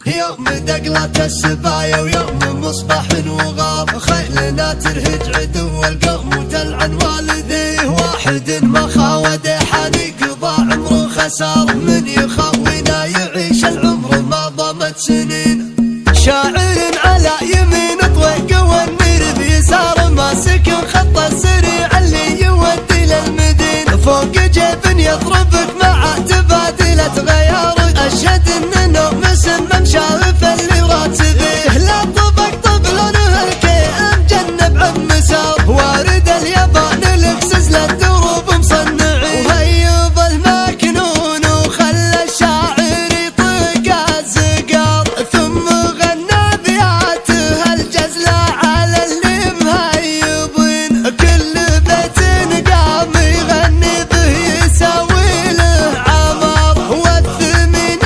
يوم دقلة السبايا ويوم مصباح وغار، خيلنا ترهج عدو القوم وتلعن والديه، واحد ما خاود حاني قضى عمره خسار، من يخوينا يعيش العمر ما ضمت سنين. شاعر على يمين طويق والنير بيسار، ماسك خط السريع اللي يودي للمدينة، فوق جيب يضربك مع تبادلة غيار، اشهد انه مسمم شاف اللي راتبيه، لا طبق طب لونه الكيم جنب عم مسار، وارد اليابان الاكسس للدروب مصنعين، وهيب المكنون وخلى الشاعر يطيق الزقار، ثم غنى بياته الجزلة على اللي مهيبين، كل بيت قام يغني به يساوي له عمار، والثمين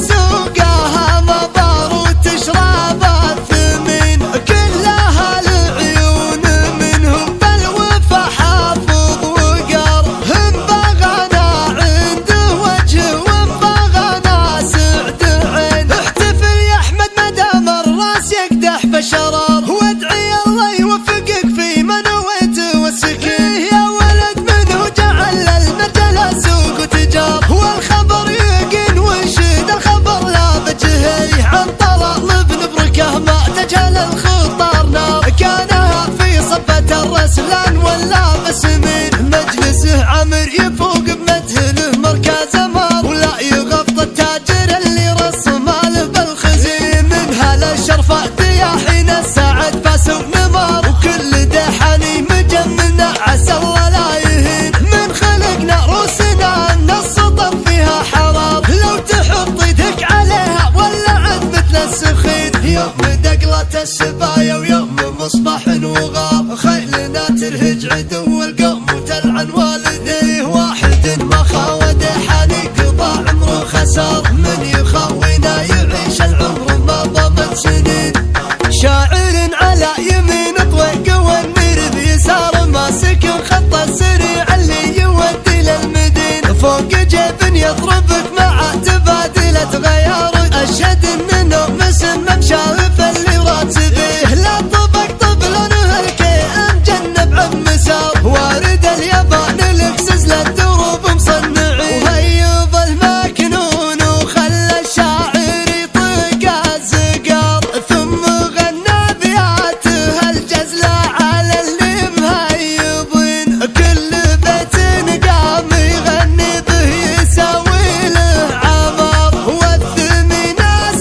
سوقها مبار وتشرب الثمين، كلها العيون منهم بالوفا حافظ وقار، هم بغانا عنده وجه ومبغانا سعد عين، احتفل يا احمد مدام الراس يقدح بشرار، وادعي الله يوفقك في ما نويت والسكين، يا ولد منه جعل المرجله سوق وتجار، والخبر يقين وشد الخبر لا بجهي، عن طلال بن بركه ما تجهل الخطار نار، كانها في صبة الرسلان ولا بسمين، مجلسه عمر يفوق بمدهله مركز مار، ولا يغفط التاجر اللي رسم له بالخزين، من هلا الشرفة دياحين السعد فاس ونمار، وكل دحاني مجملنا عسى الله لا يهين، من خلقنا روسنا ان السطر فيها حرار، لو تحط يدك عليها ولعت مثل السخين، يوم دقلة السبايا ويوم مصباح وغار، خيلنا ترهج عدو القوم وتلعن والديه، واحد ما خاود حاني قضى عمره خسار، من يخوينا يعيش العمر ما ضمت سنين. شاعر على يمين طويق والنير بيسار، ماسك خط السريع اللي يودي للمدينة، فوق جيب يضربك مع تبادلة غيار، اشهد انه مسمم شاف اللي راتبيه، لا طبق طب لونه الكيم جنب عم مسار، وارد اليابان الاكسس للدروب مصنعين، وهيب المكنون وخلى الشاعر يطيق الزقار، ثم غنى بياته الجزلة على اللي مهيبين، كل بيت قام يغني به يساوي له عمار، والثمين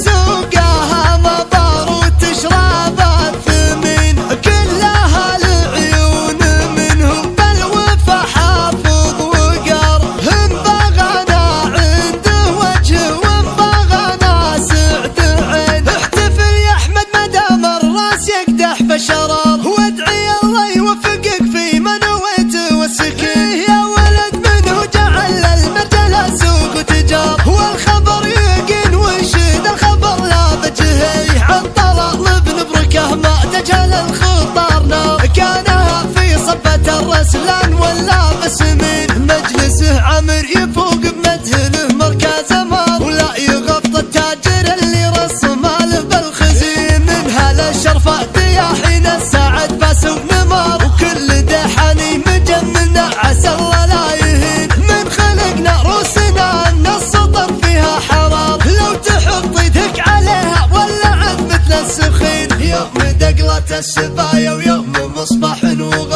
سوقها مبار وتشرب الثمين، كلها العيون منهم بالوفا حافظ وقار، هم بغانا عنده وجه ومبغانا سعد عين، احتفل يا احمد مدام الراس يقدح بشرار، وادعي الله يوفقك في ما نويت والسكين، يا ولد منه جعل المرجله سوق وتجار، والخبر يقين وشد الخبر لا بجهي، عن طلال بن بركه ما تجهل الخطار نار، كانها في صبة الرسلان ولا بسمين، مجلسه عمر يفوق بمدهله مركز مار، ولا يغفط التاجر اللي رسم له بالخزين، من هلا الشرفة دياحين السعد فاس ونمار، وكل دحاني مجملنا عسى الله لا يهين، من خلقنا روسنا ان السطر فيها حرار، لو تحط يدك عليها ولعت مثل السخين، يوم دقلة السبايا ويوم مصباح وغار.